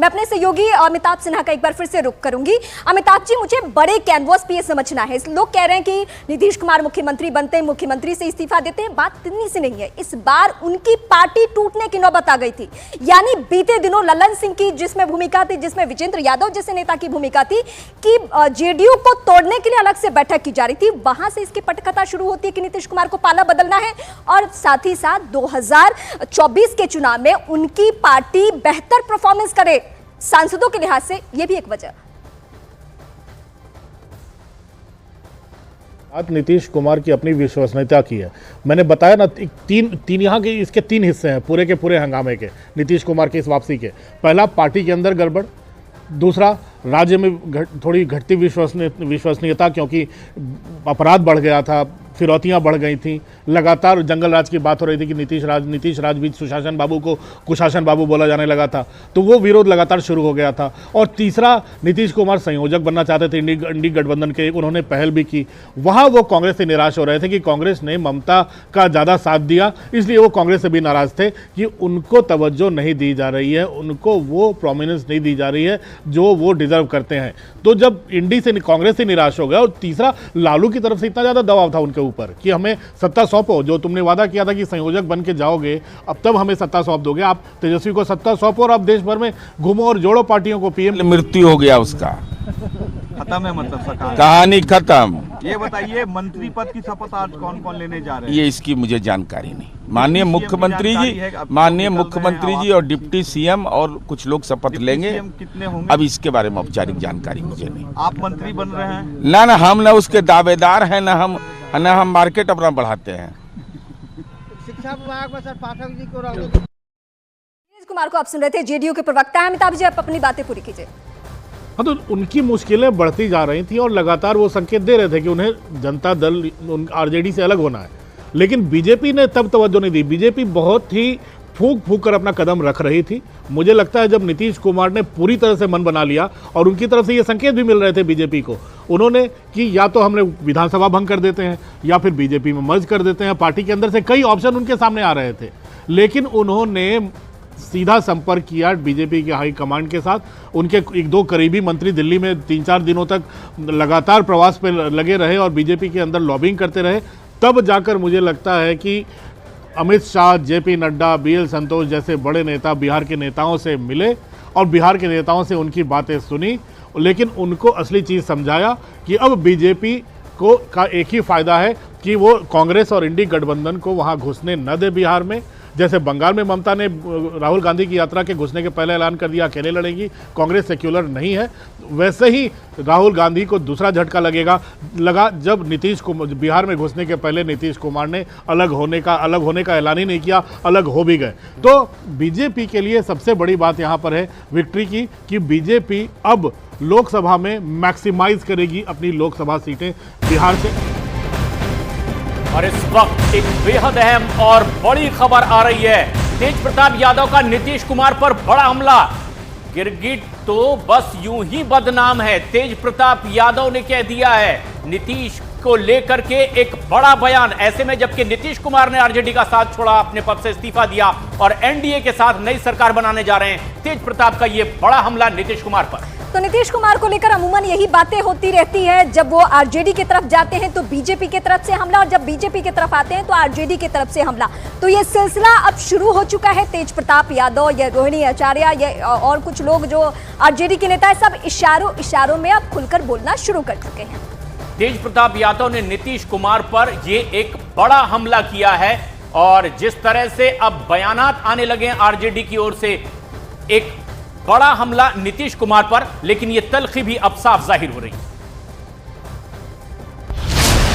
मैं अपने सहयोगी अमिताभ सिन्हा का एक बार फिर से रुख करूंगी। अमिताभ जी, मुझे बड़े कैनवास पे ये समझना है, लोग कह रहे हैं कि नीतीश कुमार मुख्यमंत्री बनते हैं, मुख्यमंत्री से इस्तीफा देते हैं। बात इतनी सी नहीं है, इस बार उनकी पार्टी टूटने की नौबत आ गई थी। यानी बीते दिनों ललन सिंह की जिसमें भूमिका थी, जिसमें विजेंद्र यादव जैसे नेता की भूमिका थी कि जेडीयू को तोड़ने के लिए अलग से बैठक की जा रही थी, वहां से इसकी पटकथा शुरू होती है कि नीतीश कुमार को पाला बदलना है और साथ ही साथ 2024 के चुनाव में उनकी पार्टी बेहतर परफॉर्मेंस करे सांसदों के लिहाज से, यह भी एक वजह। बात नीतीश कुमार की अपनी विश्वसनीयता की है। मैंने बताया ना, तीन यहाँ के इसके 3 हिस्से हैं पूरे के पूरे हंगामे के, नीतीश कुमार की इस वापसी के। पहला, पार्टी के अंदर गड़बड़। दूसरा, राज्य में थोड़ी घटती विश्वसनीयता, क्योंकि अपराध बढ़ गया था, फिरौतियाँ बढ़ गई थी, लगातार जंगल राज की बात हो रही थी कि नीतीश राज बीच सुशासन बाबू को कुशासन बाबू बोला जाने लगा था, तो वो विरोध लगातार शुरू हो गया था। और तीसरा, नीतीश कुमार संयोजक बनना चाहते थे इंडी गठबंधन के, उन्होंने पहल भी की। वहाँ वो कांग्रेस से निराश हो रहे थे कि कांग्रेस ने ममता का ज़्यादा साथ दिया, इसलिए वो कांग्रेस से भी नाराज़ थे कि उनको तवज्जो नहीं दी जा रही है, उनको वो प्रोमिनेंस नहीं दी जा रही है जो वो डिजर्व करते हैं। तो जब इंडी से कांग्रेस से निराश हो गया, और तीसरा, लालू की तरफ से इतना ज़्यादा दबाव था उनके ऊपर कि हमें सत्ता सौंपो, जो तुमने वादा किया था कि संयोजक बन के जाओगे, अब तब हमें सत्ता सौंप दोगे, आप तेजस्वी को सत्ता सौंपो और आप देश भर में घूमो और जोड़ो पार्टियों को। पीएम मृत्यु हो गया उसका, खत्म है, मतलब कहानी खत्म। ये बताइए, मंत्री पद की शपथ आज कौन कौन लेने जा रहे हैं? ये इसकी मुझे जानकारी नहीं। माननीय मुख्यमंत्री जी और डिप्टी सीएम और कुछ लोग शपथ लेंगे। कितने होंगे? अब इसके बारे में औपचारिक जानकारी मुझे नहीं। आप मंत्री बन रहे हैं? ना हम ना उसके दावेदार हैं, ना हम मार्केट अपना बढ़ाते हैं। शिक्षा विभाग में सर पाठक जी को नीतीश कुमार को आप सुन रहे थे, जेडीयू के प्रवक्ता हैं। अमिताभ जी, आप अपनी बातें पूरी कीजिए। हाँ, तो उनकी मुश्किलें बढ़ती जा रही थी और लगातार वो संकेत दे रहे थे कि उन्हें जनता दल आरजेडी से अलग होना है, लेकिन बीजेपी ने तब तवज्जो नहीं दी। बीजेपी बहुत ही फूंक कर अपना कदम रख रही थी। मुझे लगता है जब नीतीश कुमार ने पूरी तरह से मन बना लिया, और उनकी तरफ से ये संकेत भी मिल रहे थे बीजेपी को, उन्होंने कि या तो हमने विधानसभा भंग कर देते हैं या फिर बीजेपी में मर्ज कर देते हैं। पार्टी के अंदर से कई ऑप्शन उनके सामने आ रहे थे, लेकिन उन्होंने सीधा संपर्क किया बीजेपी के हाई कमांड के साथ। उनके 1-2 करीबी मंत्री दिल्ली में 3-4 दिनों तक लगातार प्रवास पे लगे रहे और बीजेपी के अंदर लॉबिंग करते रहे। तब जाकर मुझे लगता है कि अमित शाह, जेपी नड्डा, BL संतोष जैसे बड़े नेता बिहार के नेताओं से मिले और बिहार के नेताओं से उनकी बातें सुनी, लेकिन उनको असली चीज़ समझाया कि अब बीजेपी को का एक ही फ़ायदा है कि वो कांग्रेस और इंडी गठबंधन को वहाँ घुसने न दे बिहार में। जैसे बंगाल में ममता ने राहुल गांधी की यात्रा के घुसने के पहले ऐलान कर दिया अकेले लड़ेंगी, कांग्रेस सेक्युलर नहीं है, वैसे ही राहुल गांधी को दूसरा झटका लगा जब नीतीश कुमार बिहार में घुसने के पहले नीतीश कुमार ने अलग होने का ऐलान ही नहीं किया, अलग हो भी गए। तो बीजेपी के लिए सबसे बड़ी बात यहाँ पर है विक्ट्री की, कि बीजेपी अब लोकसभा में मैक्सिमाइज करेगी अपनी लोकसभा सीटें बिहार से। और इस वक्त एक बेहद अहम और बड़ी खबर आ रही है। तेज प्रताप यादव का नीतीश कुमार पर बड़ा हमला। गिरगिट तो बस यूं ही बदनाम है। तेज प्रताप यादव ने कह दिया है नीतीश को लेकर के एक बड़ा बयान। ऐसे में जबकि नीतीश कुमार ने आरजेडी का साथ छोड़ा, अपने पद से इस्तीफा दिया और एनडीए के साथ नई सरकार बनाने जा रहे हैं, तेज प्रताप का यह बड़ा हमला नीतीश कुमार पर। तो नीतीश कुमार को लेकर अमूमन यही बातें होती रहती है, जब वो आरजेडी की तरफ जाते हैं तो बीजेपी की तरफ से हमला, और जब बीजेपी की तरफ आते हैं तो आरजेडी की तरफ से हमला। तो ये सिलसिला अब शुरू हो चुका है। तेज प्रताप यादव या रोहिणी आचार्य या और कुछ लोग जो आरजेडी के नेता है, सब इशारों में अब खुलकर बोलना शुरू कर चुके हैं। तेज प्रताप यादव ने नीतीश कुमार पर ये एक बड़ा हमला किया है, और जिस तरह से अब बयानात आने लगे हैं आरजेडी की ओर से, एक बड़ा हमला नीतीश कुमार पर, लेकिन यह तल्खी भी अब साफ जाहिर हो रही है।